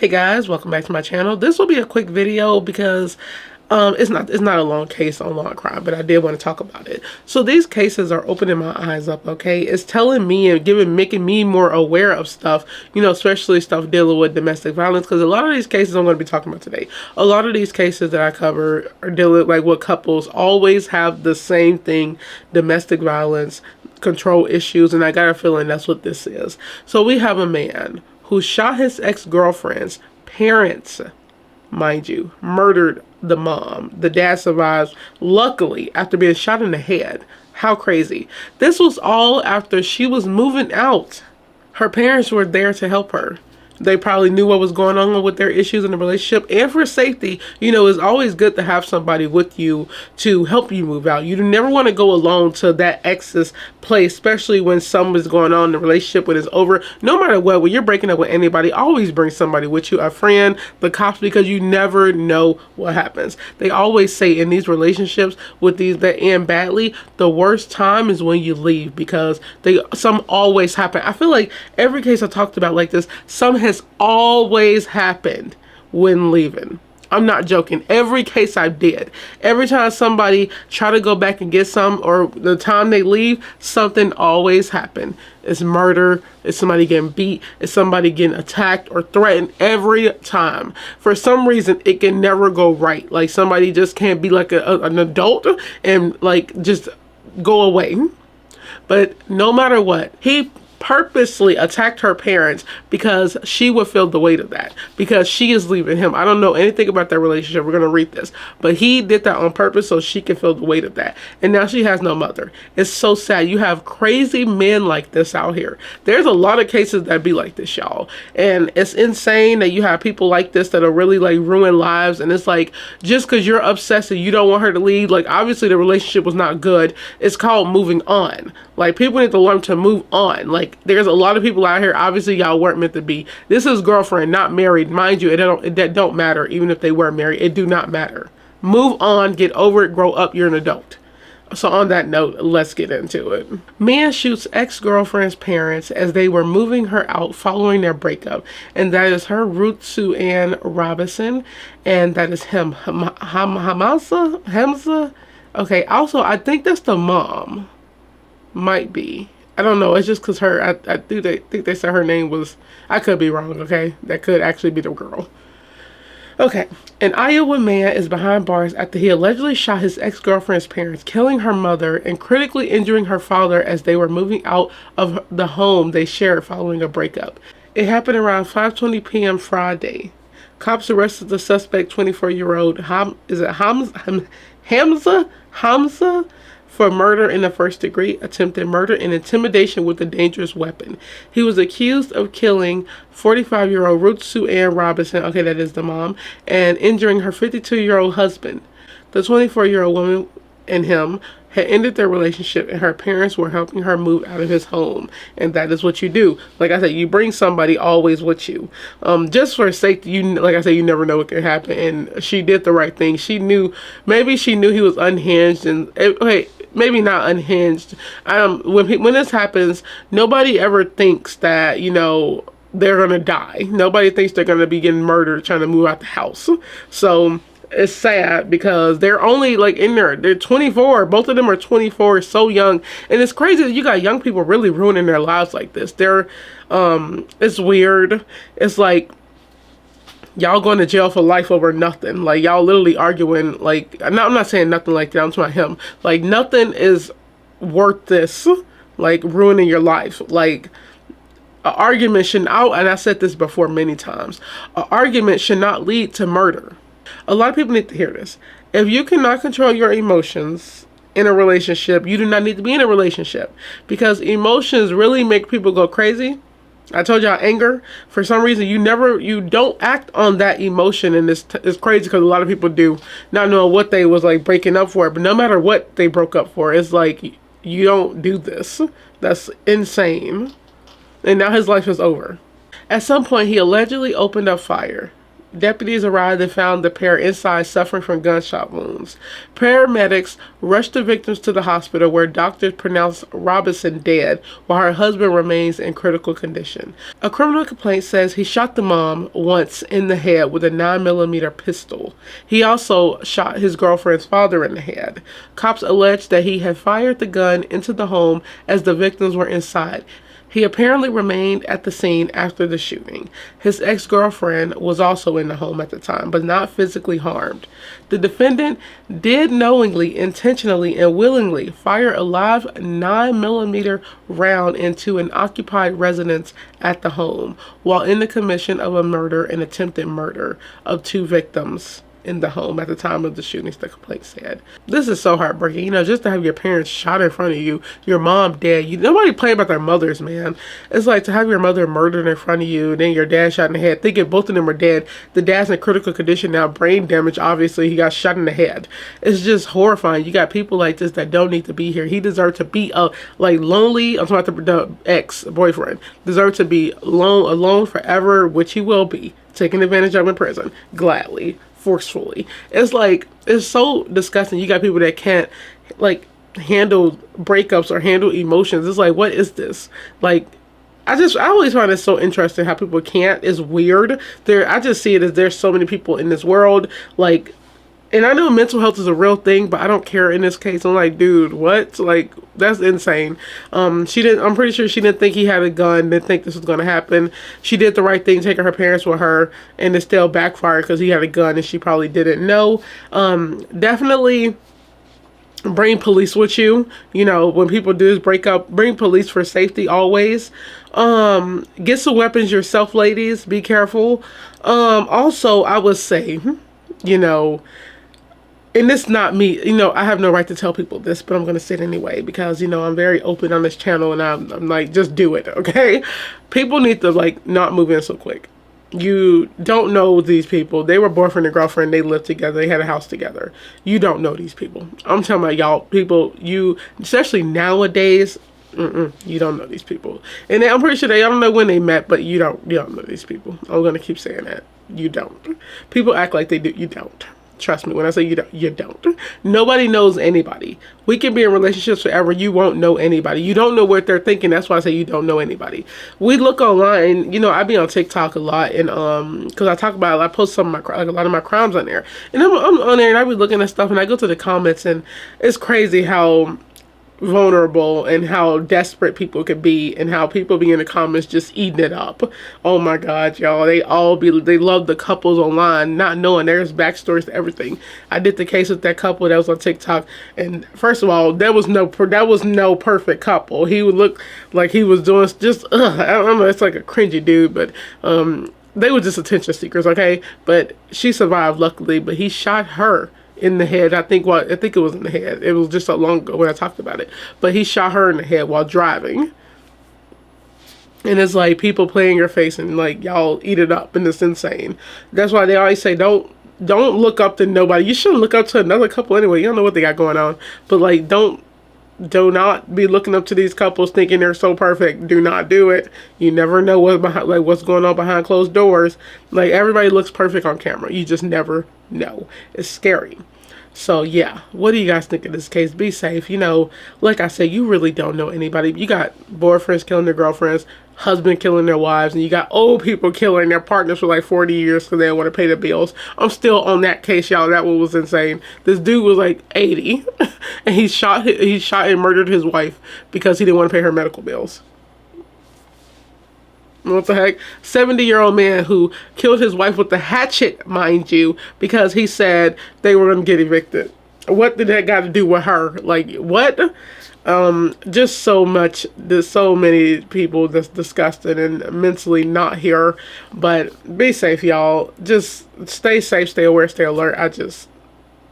Hey guys, welcome back to my channel. This will be a quick video because it's not a long case on law crime, but I did want to talk about it. So these cases are opening my eyes up, okay? It's telling me and making me more aware of stuff, you know, especially stuff dealing with domestic violence, because a lot of these cases I'm going to be talking about today, a lot of these cases that I cover are dealing like with couples always have the same thing: domestic violence, control issues, and I got a feeling that's what this is. So we have a man who shot his ex-girlfriend's parents, mind you, murdered the mom. The dad survives, luckily, after being shot in the head. How crazy. This was all after she was moving out. Her parents were there to help her. They probably knew what was going on with their issues in the relationship. And for safety, you know, it's always good to have somebody with you to help you move out. You never want to go alone to that ex's place, especially when something's going on in the relationship when it's over. No matter what, when you're breaking up with anybody, always bring somebody with you, a friend, the cops, because you never know what happens. They always say in these relationships with these that end badly, the worst time is when you leave, because some always happen. I feel like every case I talked about like this, some has always happened when leaving. I'm not joking. Every case I did, every time somebody try to go back and get some, or the time they leave, something always happened. It's murder, it's somebody getting beat, it's somebody getting attacked or threatened. Every time, for some reason, it can never go right. Like somebody just can't be like an adult and like just go away. But no matter what, he purposely attacked her parents because she would feel the weight of that, because she is leaving him. I don't know anything about their relationship. We're going to read this, but he did that on purpose so she can feel the weight of that. And now she has no mother. It's so sad. You have crazy men like this out here. There's a lot of cases that be like this, y'all, and it's insane that you have people like this that are really like ruin lives. And it's like, just because you're obsessed and you don't want her to leave, like obviously the relationship was not good. It's called moving on. Like people need to learn to move on. Like there's a lot of people out here, obviously y'all weren't meant to be. This is girlfriend, not married. Mind you, that don't matter. Even if they were married, it do not matter. Move on, get over it, grow up, you're an adult. So on that note, let's get into it. Man shoots ex-girlfriend's parents as they were moving her out following their breakup. And that is her, Ruth Sue Ann Robinson. And that is him, Hamza. Okay, also I think that's the mom. Might be. I don't know. It's just because I think they said her name was, I could be wrong, okay? That could actually be the girl. Okay. An Iowa man is behind bars after he allegedly shot his ex-girlfriend's parents, killing her mother and critically injuring her father as they were moving out of the home they shared following a breakup. It happened around 5:20 p.m. Friday. Cops arrested the suspect, 24-year-old Hamza, for murder in the first degree, attempted murder, and intimidation with a dangerous weapon. He was accused of killing 45-year-old Ruth Sue Ann Robinson, okay, that is the mom, and injuring her 52-year-old husband. The 24-year-old woman and him had ended their relationship, and her parents were helping her move out of his home. And that is what you do. Like I said, you bring somebody always with you. Just for safety, like I said, you never know what can happen. And she did the right thing. Maybe she knew he was unhinged, and okay, maybe not unhinged. When this happens, nobody ever thinks that, you know, they're gonna die. Nobody thinks they're gonna be getting murdered trying to move out the house. So it's sad because they're only like in there. They're 24. Both of them are 24, so young. And it's crazy that you got young people really ruining their lives like this. It's weird. It's like y'all going to jail for life over nothing. Like y'all literally arguing. Like, I'm not saying nothing like that. I'm talking about him. Like nothing is worth this. Like ruining your life. Like an argument should not, and I said this before many times, an argument should not lead to murder. A lot of people need to hear this. If you cannot control your emotions in a relationship, you do not need to be in a relationship, because emotions really make people go crazy. I told y'all anger, for some reason, you don't act on that emotion, and it's crazy because a lot of people do, not knowing what they was like breaking up for, but no matter what they broke up for, it's like, you don't do this. That's insane. And now his life is over. At some point, he allegedly opened up fire. Deputies arrived and found the pair inside suffering from gunshot wounds. Paramedics rushed the victims to the hospital where doctors pronounced Robinson dead while her husband remains in critical condition. A criminal complaint says he shot the mom once in the head with a 9mm pistol. He also shot his girlfriend's father in the head. Cops alleged that he had fired the gun into the home as the victims were inside. He apparently remained at the scene after the shooting. His ex-girlfriend was also in the home at the time, but not physically harmed. The defendant did knowingly, intentionally, and willingly fire a live 9mm round into an occupied residence at the home while in the commission of a murder and attempted murder of 2 victims in the home at the time of the shootings, the complaint said. This is so heartbreaking, you know, just to have your parents shot in front of you, your mom dead. Nobody playing about their mothers, man. It's like to have your mother murdered in front of you, and then your dad shot in the head. Thinking both of them are dead. The dad's in critical condition now, brain damage, obviously. He got shot in the head. It's just horrifying. You got people like this that don't need to be here. He deserved to be lonely. I'm talking about the ex-boyfriend. Deserved to be alone forever, which he will be. Taken advantage of in prison, gladly, forcefully. It's like, it's so disgusting. You got people that can't like handle breakups or handle emotions. It's like, what is this? Like, I always find it so interesting how people can't. It's weird. I just see it as there's so many people in this world, like, and I know mental health is a real thing, but I don't care in this case. I'm like, dude, what? Like, that's insane. I'm pretty sure she didn't think he had a gun, didn't think this was going to happen. She did the right thing, taking her parents with her, and it still backfired because he had a gun and she probably didn't know. Definitely bring police with you. You know, when people do this breakup, bring police for safety always. Get some weapons yourself, ladies. Be careful. Also, I would say, you know, and it's not me, you know, I have no right to tell people this, but I'm going to say it anyway because, you know, I'm very open on this channel and I'm like, just do it, okay? People need to, like, not move in so quick. You don't know these people. They were boyfriend and girlfriend. They lived together. They had a house together. You don't know these people. I'm talking about y'all, people, especially nowadays, you don't know these people. And I'm pretty sure I don't know when they met, but you don't know these people. I'm going to keep saying that. You don't. People act like they do. You don't. Trust me when I say you don't. Nobody knows anybody. We can be in relationships forever. You won't know anybody. You don't know what they're thinking. That's why I say you don't know anybody. We look online. You know, I be on TikTok a lot, and because I talk about it, I post some of my a lot of my crimes on there, and I'm on there and I be looking at stuff, and I go to the comments, and it's crazy how vulnerable and how desperate people could be, and how people be in the comments just eating it up. Oh my god, y'all, they love the couples online, not knowing there's backstories to everything. I did the case with that couple that was on TikTok, and first of all, that was no perfect couple. He would look like he was doing just I don't know, it's like a cringy dude, but they were just attention seekers, okay? But she survived luckily, but he shot her in the head. I think it was in the head. It was just so long ago when I talked about it. But he shot her in the head while driving. And it's like people playing your face and like y'all eat it up, and it's insane. That's why they always say don't look up to nobody. You shouldn't look up to another couple anyway. You don't know what they got going on. But like do not be looking up to these couples thinking they're so perfect. Do not do it. You never know what's going on behind closed doors. Like, everybody looks perfect on camera. You just never know. It's scary. So yeah, what do you guys think of this case? Be safe. You know, like I said, you really don't know anybody. You got boyfriends killing their girlfriends, husband killing their wives, and you got old people killing their partners for like 40 years because they don't want to pay their bills. I'm still on that case, y'all. That one was insane. This dude was like 80 and he shot and murdered his wife because he didn't want to pay her medical bills. What the heck? 70-year-old man who killed his wife with a hatchet, mind you, because he said they were going to get evicted. What did that got to do with her? Like, what? Just so much. There's so many people that's disgusted and mentally not here. But be safe, y'all. Just stay safe, stay aware, stay alert.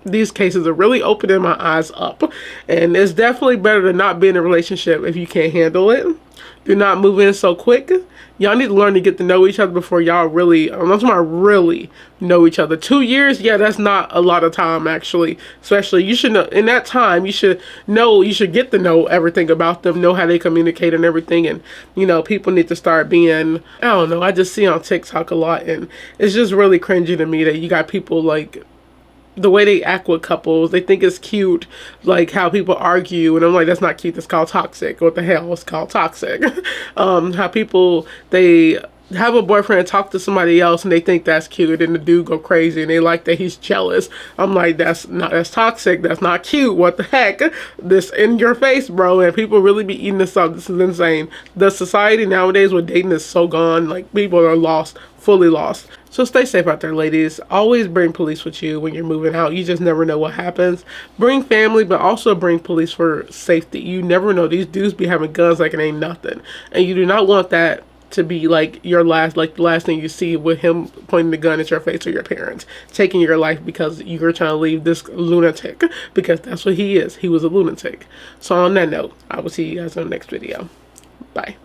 these cases are really opening my eyes up, and it's definitely better to not be in a relationship if you can't handle it. Do not move in so quick. Y'all need to learn to get to know each other before y'all really, I'm talking about really know each other. 2 years, yeah, that's not a lot of time, actually. Especially, you should know, in that time, you should get to know everything about them, know how they communicate and everything. And, you know, people need to start being, I don't know, I just see on TikTok a lot, and it's just really cringy to me that you got people like, the way they act with couples, they think it's cute, like how people argue, and I'm like, that's not cute, that's called toxic. What the hell is called toxic? How people, they have a boyfriend talk to somebody else and they think that's cute, and the dude go crazy and they like that he's jealous. I'm like, that's toxic, that's not cute. What the heck? This in your face, bro. And people really be eating this up. This is insane. The society nowadays with dating is so gone. Like, people are lost, fully lost. So stay safe out there, ladies. Always bring police with you when you're moving out. You just never know what happens. Bring family, but also bring police for safety. You never know. These dudes be having guns like it ain't nothing, and you do not want that to be like your last, like the last thing you see with him pointing the gun at your face or your parents taking your life because you're trying to leave this lunatic, because that's what he is. He was a lunatic. So on that note, I will see you guys in the next video. Bye.